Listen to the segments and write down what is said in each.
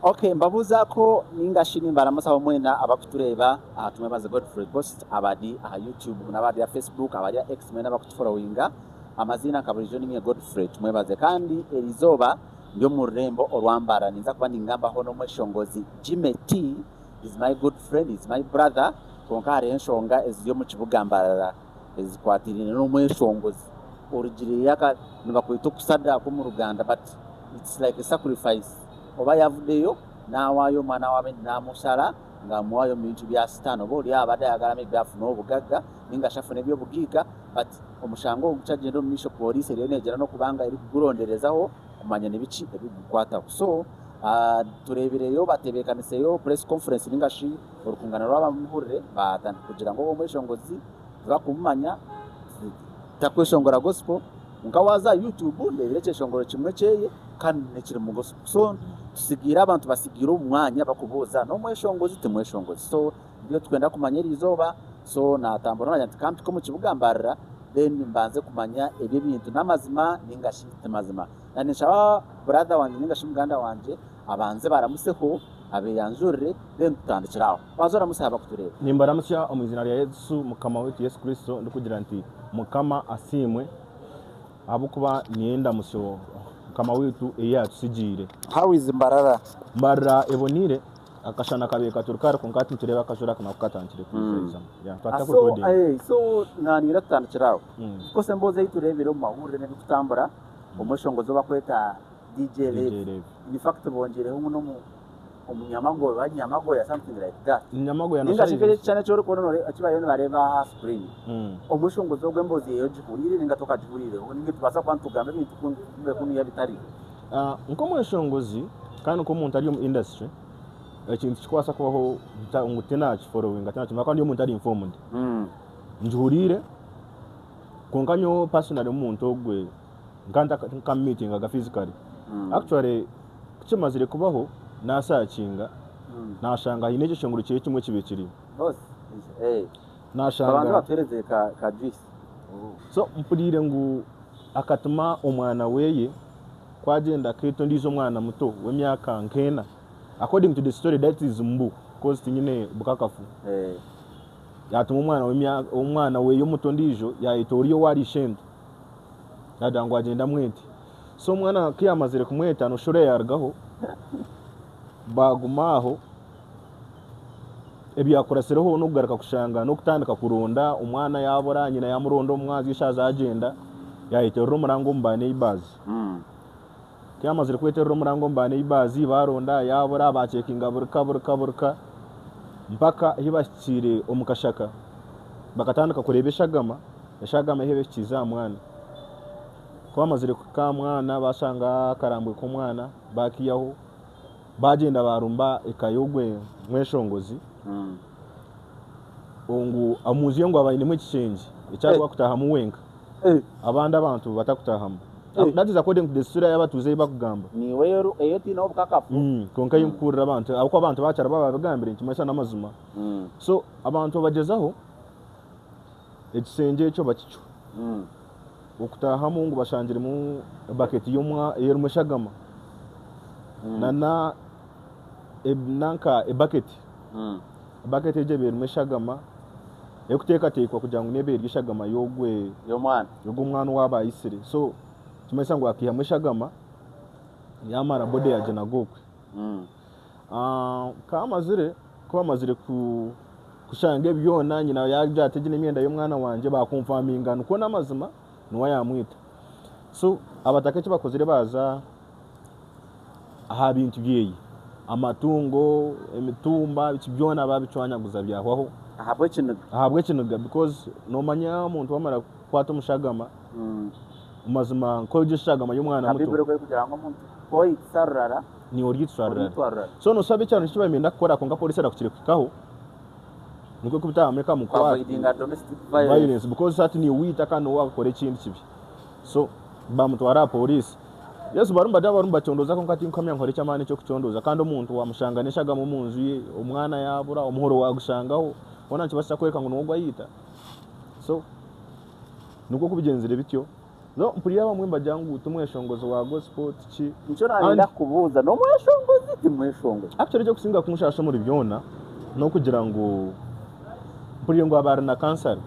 Okay, mbabuza ko ningashini mbaramusaba mwena abakutureba tumwe baze Godfrey Post abadi YouTube n'abadi ya Facebook abadi ya X mwena bakutufollowinga amazina kaburijo nimwe Godfrey tumwe baze kandi erizoba ndio murembo orwambara ninza kuba ningamba hono mweshongozi Jimmy T is my good friend, is my brother konkare enshonga eziyo mu kibugambarara ezikwatirine no mweshongozi origire yaka nibakwita kusada ko mu Ruganda, but it's like a sacrifice oba yavudeyo nawayo mwana wawe namusala nga mwayo mu bintu bya sitano boli abada yagalame byafuna obugaga ninga shafune byo bugiga, but omushango ogucagendo mu misho police rero negera no kubanga iri kuguronderezaho kumanya nibici ebigukwata. So turebireyo batebekaniseyo press conference ningashi orukungana rwaba muhurire batandi kugira ngo omweshongozi bakumanya takweshongora gospel nkawaza YouTube ndebireke shongoro kimwe cyeye kandi nekiri mu gospel. So tusigira abantu basigira umwanya bakubuza no mweshongozi temweshongozi. So byo twenda kumanyera izoba, so natambura n'abantu kandi ko mu kibugambarira then mbanze kumanya ebyo bintu namazima ningashi temazima nanisha brother wanje ningashi muganda wanje abanze baramuseho abe yanjurire then tutandikiraho bazora musaba kutureba nimbara musya omuzina lya Yesu mukama wetu Yesu Kristo ndikugira nti mukama asimwe abukuba nienda musyo kama wetu eya tusigire. How is Mbarara ebonire akashana kabeka turukara konkati tureba kashura kana kukatantire kuyiza ya twatakukodera so nanira tutandikiraho ko semboze iturebero mu mahurire ne tutambura umushongozo bakweta DJ Lev in fact bongereho muno mu umunyamago banyamago ya something like that nyamago ya nashije cyane cyo rukono nore akibayo bareba spring umushongozo gwembozi yo jihurire ningatoka jihurire ninge tubasa kwantugambe bintu kuntu ya bitari nko mweshongozi kandi ko umuntu ari mu industry ikintu kikwasa kubaho umutena following atana kimaka ndi umuntu ari informed njihurire konkanyo personally umuntu ogwe nganda ka meeting aga physically actually kimazire kubaho nasakinga nashanga hineje shonguru kiye kimwe kibekiri boss nashanga abantu batereze ka juice so mpurire ngu akatuma omwana weye kwagenda keto ndizo mwana muto w'emyaka nkena according to the story that is mbu cause tinyine bukakafu yatuma umwana weye muto ndijo yayitoriyo wari shendo yadangwa agenda mwete so mwana kiyamazire kumweta no shore yargaho bagumaho ebyakorasereho no kugaruka kushanga no kutandika kurunda umwana yabora nyina yamurondo umwazi ishaza agenda yahiterero murango mbane ibazi kiyamazire kwetero murango mbane ibazi baronda yabora bacekinga burka mpaka hibashire omukashaka bakatandika kurebesha gama yashagama hebe kiza mwana kwamazire kuka mwana bashanga karambwe ko mwana bakiyaho bagenda barumba ekayogwe mweshongozi ongu amuziye ngo abayine mu kicenje ecyarwa kutaha mu wenga abandi abantu batakutahamu that is according to the story y'abatuze bakugamba ni wero eyoti no bukakafu konka yinkurira abantu abo abantu bacara babagambire nkimasa namazuma so abantu bagezaho ekicenje cyo bakicu okutahamu ngo bashangire mu bucket yomwa yerumushagama nana ebnanka bucket eje berumushagama ekuteka tekwa kugira ngo nebe irishagama yogwe yomwana wabayisire so tumesa ngo akiha mushagama yamara bode yaje nagokwe kamazire ko amazire kushanga byona nyina yajyateje n'imyenda y'umwana wanje bakumfaminga nuko namazima nuwa yamwita so abatake bakozire baza aha bintu byeyi amatungo emitumba bibyona babicwanyaguza byahwaho ahabwe kinuga because no manya umuntu wamara kwata umushagama umazima ko gishagama y'umwana muto abibure kugira ngo umuntu koyi sarara ni orgitsarara so no sabe cyane kibamenda gukora konga police arakukirikaho nuko kubita Amerika mu kwa violence because that ni wita kandi wakore ikindi kibi so bamutwara police Yesu barumba cyondoza ko ngati nkamya nkore cyamane cyo kucyondoza kandi umuntu wamushanganishaga mu munzu ye umwana yabura umuhoro wagushangaho bona kibasha kwereka ngo nubwo yita so nuko kubigenzere bityo no mpuriya bamwe mbajangu tumweshongozo wa gospel ki nico nanda kubuza no mweshongozi timweshongozi actually cyo kusinga kumushasha muri byona no kugira ngo mpuriye ngo abara na cancer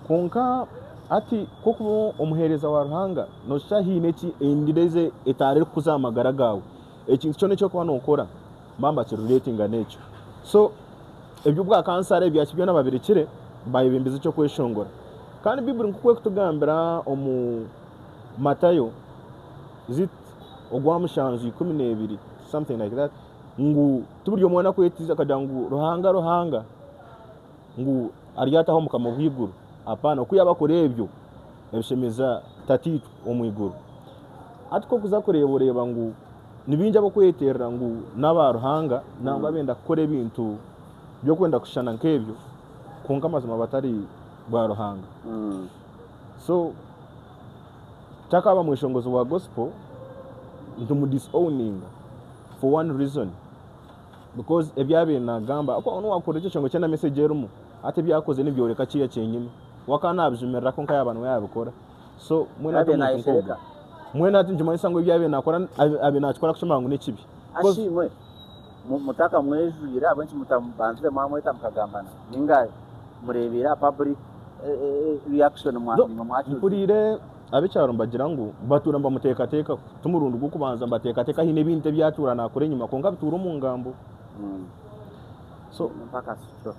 konka ati kuko umuhereza wa ruhanga no shahine ki endireze etare kuzamagara gawe ekintu cyo necyo kwa nokora mbamba ki relating nature so ebyo bwa cancer ebya kibyo nababirekire bayibimbize cyo kweshongora kandi Bible nkukwe kutugambira omu Matayo zit ogwa mushanzu 12 something like that ngu tuburyo mwana kwetiza kadangu ruhanga ngu ariyataho mukama bwiguru apana kuyaba korebyo ebishemeza tatitu omwiguru atiko kuza kureboreba ngu nibinja bo kweterera ngu nabaruhanga nanga benda kukora ebintu byo kwenda kushana nkebyo konka amazima batari bwa ruhanga so takaba mweshongozo wa gospel ntumu disowning for one reason because ebyabe nagamba ako ono wakora cyo chongo cyana message yerumu ate byakoze nibyoreka kiya cyenyine wakana abijumerera konka y'abantu yabikora so mwena ati njuma isango ibyabe nakora abe nakora kushima ngo nekibi ashimwe mutaka mwejurira abanchi mutambanze mamwe tamkagambana ningaye murebera public reaction mpurire abicyaro mbagira ngo batura mbamuteka tumurundu gukubanza mbateka hine binte byatura nakore nyuma konga bitura mu ngambo so mpaka strong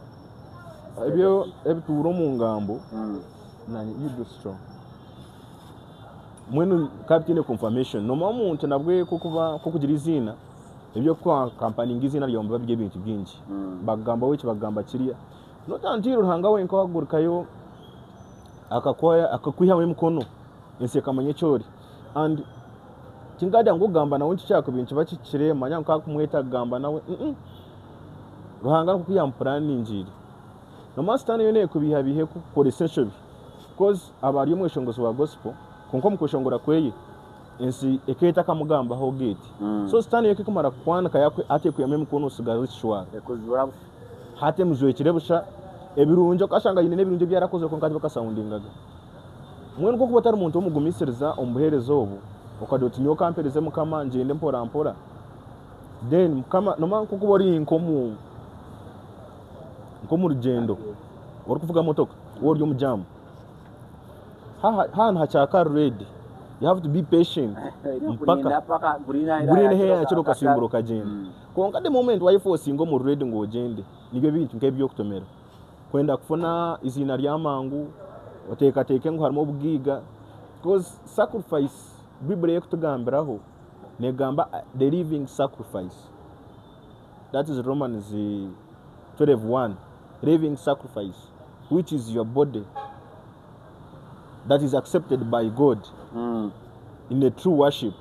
ebyo ebitura mu ngambo na you do strong mwenu captain confirmation no mamuntu nabwe kukugira izina ebyo kwa company ngizina ryomba bye bintu byinshi bagamba we kibagamba kiriya no tantiro ruhanga we nkawagurikayo akakwiha mukono inse kamanye cyori and kingada ngugamba nawe ncyako bintu bakikire manya nkakumweta gamba nawe ruhanga kukwiya planning njiri no master yone kubiha bihe ku essential because abari mweshongozo wa gospel konko mukoshongora kweye insi eketa kamugamba ho gate so stand yake kumara kwana kayakwe ate kuyame mukono usigaye shwa ekuzura hate muzwekire busha ebirunjo kashanga yine nebirunjo byarakoze ko ngati bakasoundingaga mwene ko kubatara umuntu omugumisiriza ombuherezo obu okadoti nyo kampereze mukama njende mpora then mukama no man kukubori inkomu rugendo uri kuvuga motoka wori umujamu ha chaka ready you have to be patient mpaka green hair chiro kasimburo kagenda konka de moment wa force ngo mu ready ngo gende nibyo bintu nkebyo kutomera kwenda kufuna izina ryamangu oteka ngo harimo ubwiga because sacrifice Bible yekutugambiraho negamba the living sacrifice, that is Romans 12:1, living sacrifice, which is your body that is accepted by God in a true worship.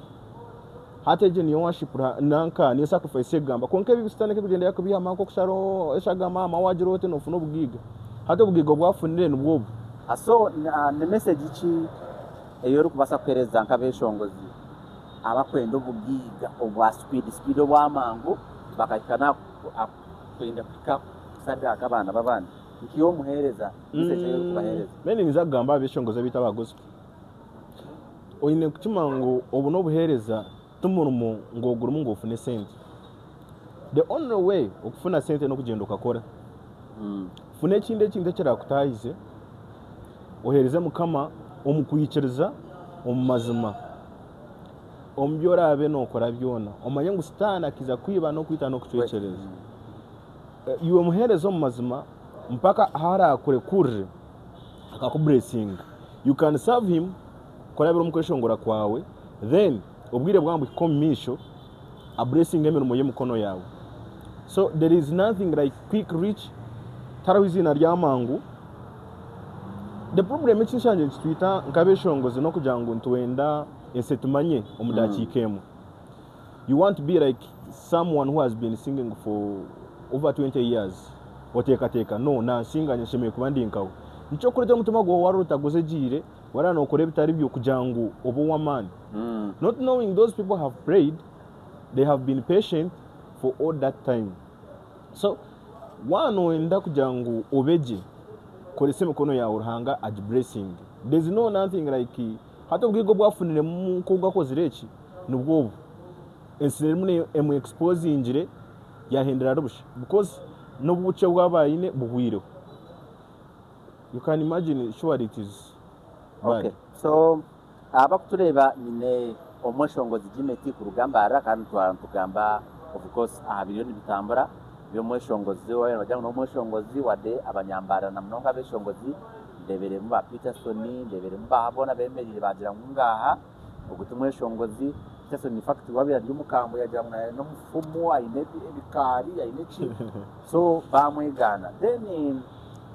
Hata je ni worship nanka ni sacrifice egamba konke bibistane ke kugenda yakubiha manko kusharo eshagama mawajirote no funo bugiga hata bugiga bwafunire n'ubwo aso ne message iki eyo kubasa kwereza nkabeshongozi abakwenda ubugiga obwa speed obwa mango bakakana kwenda pika sadaka abana babana ikiyo muhereza message yo kubahereza meni nizagamba abeshongozi bita ba gospel oyine kutima ngo obu no buhereza tumurumo ngogurumu ngofune sente. The only way okufuna sente no kugenda okakora fune kinde kirakutahize ohereze mukama omukuyikiriza omumazima ombyora abe no kora byona omanye ngo sitana kiza kwiba no kwita no kucwekereza iwe muherezo omumazima mpaka hara akure kurre akakublessing you can serve him korabira umukweshongora kwawe then obwire bwambu komisho a blessing emirimo y'umukono yawe. So there is nothing like quick reach tarawizina ryamangu. The problem is chanje twita nkabeshongoze no kujangu ntwenda ensetumanye omudakikemo. You want to be like someone who has been singing for over 20 years oteka no na singa nyesheme kubandi nkawo nico kurete mutuma gwo warutaguze jire warano kore bitari byo kujangu obo wamani. Not knowing those people have prayed, they have been patient for all that time. So wano enda kujangu obeje kore seme kono ya urhanga ad blessing there's no nothing like hata ubwigo bwafunire mu kuga ko zireki nubwo insire mune emu expose injire yahindira rubusha because n'ubuce bwabayine buhwiro. You can imagine sure it is bad. Okay, so abakutureba nyine omweshongozi jimeti ku rugamba ara kandi tugamba of course biliyoni bitambura byo mweshongozi wawe bajya no mweshongozi wade abanyambara na mnonga beshongozi ndebere mu ba Peterson ndebere mu bahabona bemerire bagira ngaha ugutumwe shongozi Peterson in fact wabira ry'umukambo yagira no mufumu ayine bikari ayine chi so bamwigana then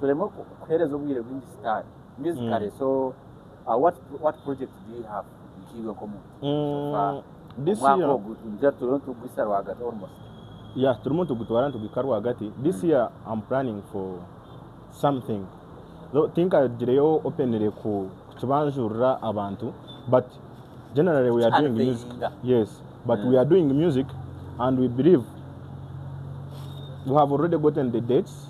turemo kuhereza ubwire bw'indi star musically. So what project do you have kiwe komu this year nje to gusarwa hagati almost yeah turimo tugutwara tugikarwa hagati this year I'm planning for something. So think I direyo openere ku kibanjurira abantu, but generally we are doing music. Yes, but we are doing music and we believe we have already gotten the dates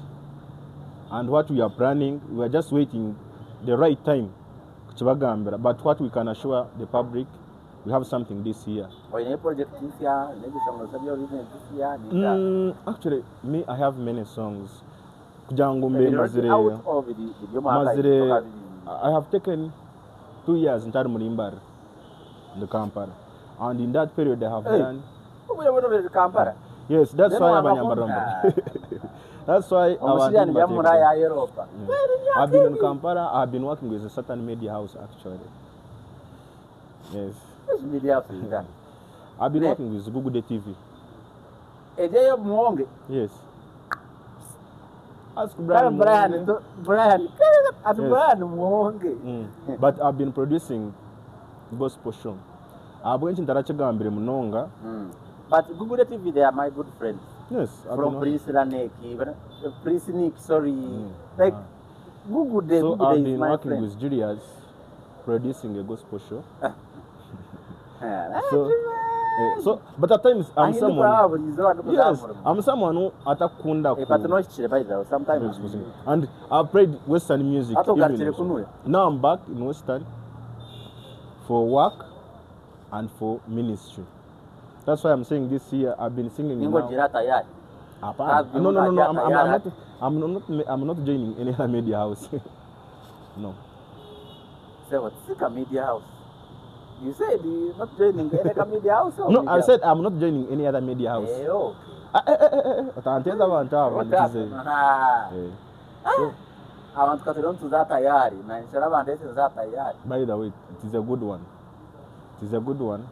and what we are planning. We are just waiting the right time kibagambira, but what we can assure the public, we have something this year. Any project this year? Maybe some of your business this year? Actually, me, I have many songs. Mazire, I have taken 2 years in Murimbar, the Kampala, and in that period I have done. Yes, that's why I'm that's why I've been in Kampala. I've been working with a certain media house actually. Yes. I've been working with Google TV. Yes. Ask Brian. But I've been producing gospel show. I've been in Tarachagambri Munonga. But Google TV, they are my good friends. Yes. From Prince Raneki, Prince Nick, sorry. Like Google Day. So Google I've been working with Julius, producing a gospel show. So, but at times I'm someone. Yes, I'm someone who atakunda. But no, it's sometimes. And I've played Western music. Now I'm back in Western for work and for ministry. That's why I'm saying this year I've been singing. No. I'm not joining any other media house. No. So what's a media house? You said you're not joining any media house? No, I said I'm not joining any other media house. I want to go to that tayari. By the way, it is a good one. It is a good one.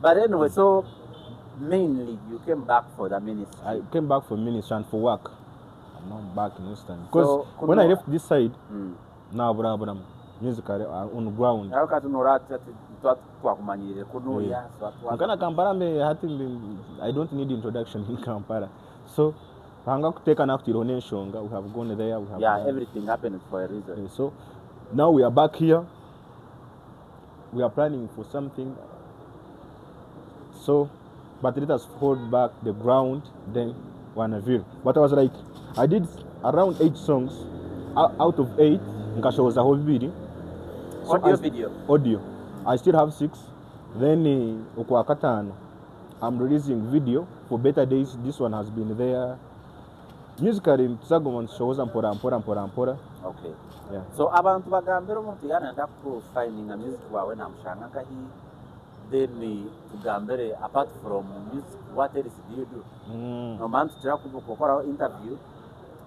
But anyway, so mainly you came back for the ministry. I came back for ministry and for work. I'm not back in Western. Because so, when I left this side, now I'm musically on ground. I don't need introduction in Kampala. So we have gone there. We have everything happened for a reason. So now we are back here. We are planning for something. So, but let us hold back the ground, then Wanaville. But I was like, I did around 8 songs. Out of 8, Nkasha was a whole video. So video? Audio. I still have 6. Then I'm releasing video for Better Days. This one has been there. Musically, Sagoman shows Ampora. Okay. Yeah. So abantu bagambira umuntu yananda ku finding a music wawe namushanga kahi then tugambere apart from music what else do you do? No man tujya gukora interview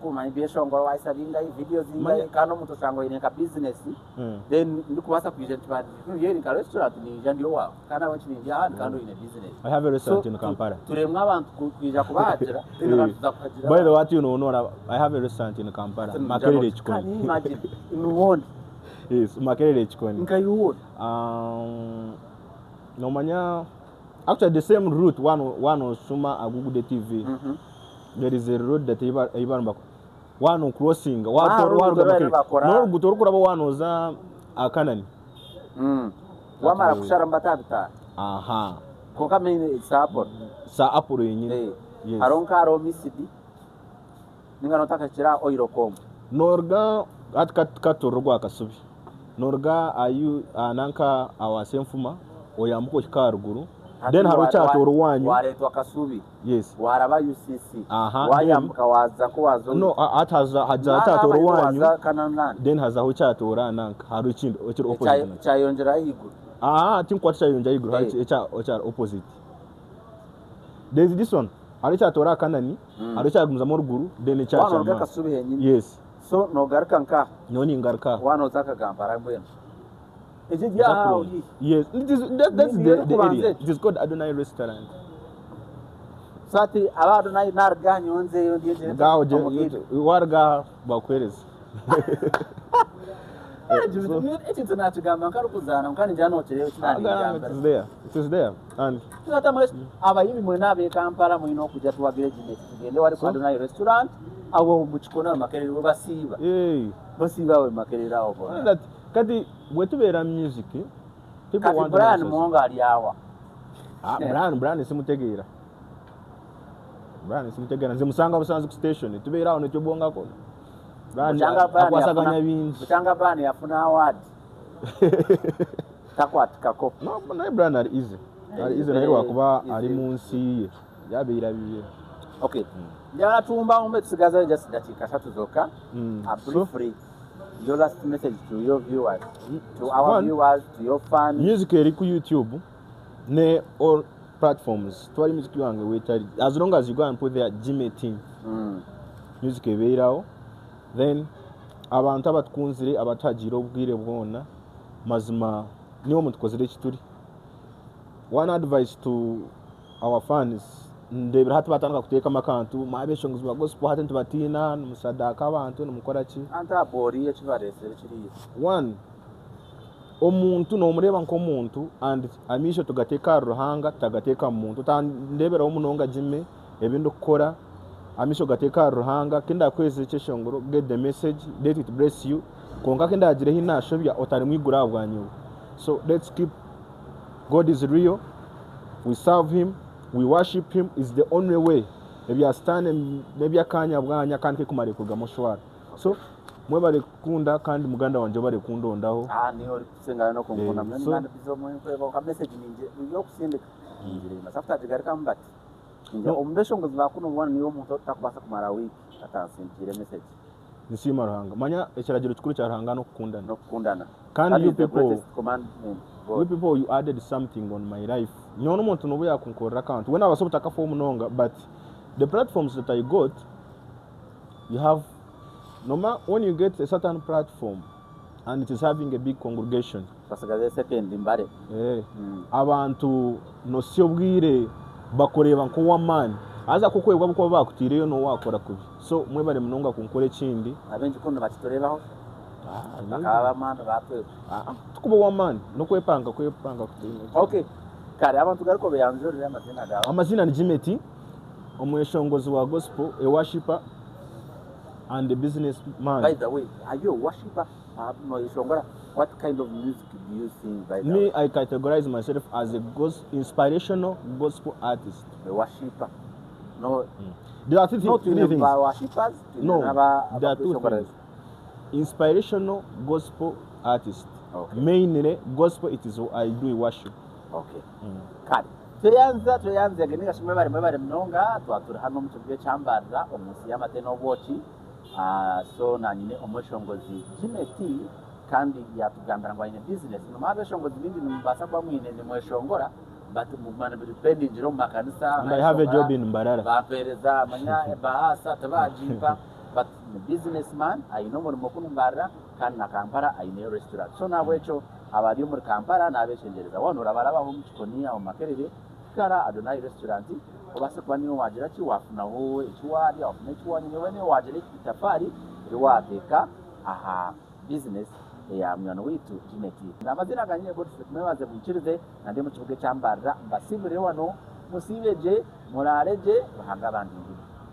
kuma ibesho ngoro waisabinga videos inga kano muto shango ineka business then ndikubasa present bad yeri ka restaurant ni jandio wa kana wanchi ni ya kando in a business. I have a restaurant in Kampala. Turemwa abantu kuja kubajira by the what you know I have a restaurant in Kampala. Makerere Chikoni. Can you imagine in one? Yes, Makerere Chikoni. Nka you no manya actually the same route one on Suma Agugude TV. There is a road that Iban one crossing one za akanani wamara kushara mbatabita aha koka mini sa apple yenyine Yes. Aronka aro misidi. Ninga notaka chira oirocom. Norga at katorogwa akasubi. Norga ayu ananka awasemfuma oyambuko kikaruguru. Then harucha toro wanyu. Waretwa kasubi. Yes. Waraba UCC. Wayambuka waza ko wazo. No, haza toro wanyu. Then haza hucha tora nanka haruchindo ochiro opposite. Chayonjera higuru. Tinkwata chayonjera higuru harucha opposite. There's this one. Harucha tora kanani. Harucha gumza moruguru. Then cha chama. Wano kasubi henyini. Yes. So no garkanka. Noni ngarka. Wano zaka gampara mbwenu. Is it yeah? Yes, that's the area. It is called Adonai Restaurant. Sati aba Adonai narga nyonze yondiye. Gawo warga bakwereza. It is not gamba karukuzana mkani jano chelewe chinani gamba. It is there. And tata mwese aba yibi mwena be Kampala mwino kuja tuwa village net. Ngende wali kwa Adonai Restaurant awo muchikona makerero basiba. Basiba we makerera obo. Kati wetubera music people want Brian Monga ali awa Brian simutegera nzimusanga busanzwe ku station tubera aho necyo bonga ko Brian akwasaganya bingi Mutanga Brian yafuna award takwatika ko no Brian ari easy nayo kuba ari munsi ye yabeira biye. Okay njana tumba umbe tusigaza just dakika 3 zoka absolutely free. Your last message to your viewers, to our viewers, to your fans. Music eri ku YouTube, ne all platforms. Twali music yange wetari. As long as you go and put there Jimmy Team. Music ebeirawo. Then abantu abatukunzire abatagira obwire bwona mazima niwo mutukozere kituri. One advice to our fans. Ndebira hatu batanga kuteka makantu mabeshongo zwa gospel hatu ntibatina musadaka abantu numukora ki anta bori ekibaresere kiri one omuntu no mureba nko muntu and amisho tugateka ruhanga tagateka muntu tandebera omunonga jime ebindu kukora amisho gateka ruhanga kinda kwese cyeshongoro get the message let it bless you konga kinda agire hinashobya otari mwigura bwanyu. So let's keep God is real, we serve him, we worship him, is the only way. Maybe I stand maybe akanya bwanya kandi kumare kugamo shwara. So mwe bari kunda kandi muganda wanje bari kundondaho niho risenga no kumbona mwe nganda bizomo kweba ka message ninje yo kusindika ngire masafta jigarika mbati nje ombesho ngo zakuno bwana niyo muntu takwasa kumara wiki atasinzire message nisima ruhanga manya ekiragiro kikuru cya ruhanga no kukundana kandi you people you added something on my life nyono muntu no buya kunkorera account when abaso butaka form nonga but the platforms that I got you have when you get a certain platform and it is having a big congregation basagaze second imbare abantu no syobwire bakoreba nko wamani aza kukwebwa buko bakutireyo no wakora kubi so mwe bari munonga kunkore kindi abenje kono batitorebaho bakaba amanda batwe tukuba wamani no kwepanga kutini. Okay kare abantu gariko beyanjorira amazina ni Jimeti omweshongozi wa gospel a worshipper and a businessman. By the way, are you a worshipper? What kind of music do you sing? Me, I categorize myself as a inspirational gospel artist. A worshipper? No. There are two things. Worshippers? No, there are two things. Inspirational gospel artist. Okay. Mainly gospel, it is what I do worship. Okay. Kari. Tuyanza genika shimwe bari mnonga twatura hano mutubye cyambarza omunsi y'amate no bochi so nanyine omushongozi Jimeti kandi yatugambira ngo ine business no mabeshongozi bindi nimbasa kwa mwine ni mweshongora but mumana bipendi njiro makanisa and I have a job in Mbarara bapereza manya bahasa tabajipa but the businessman ayino muri mukunu Mbarara kandi na Kampala ayine restaurant so nabwecho abari muri Kampala nabeshengereza wonora barabaho mukikonia o makerere kara Adonai Restaurant obase kwa niyo wagira ki wafuna wowe ikiwari afuna ikiwani niwe niyo wagira kitafari riwateka aha business ya mwana witu Jimeti namazina ganye Godfrey mwaze mukirize nande mu kibuge cyambarra mbasibire wano musibeje murareje bahanga bandi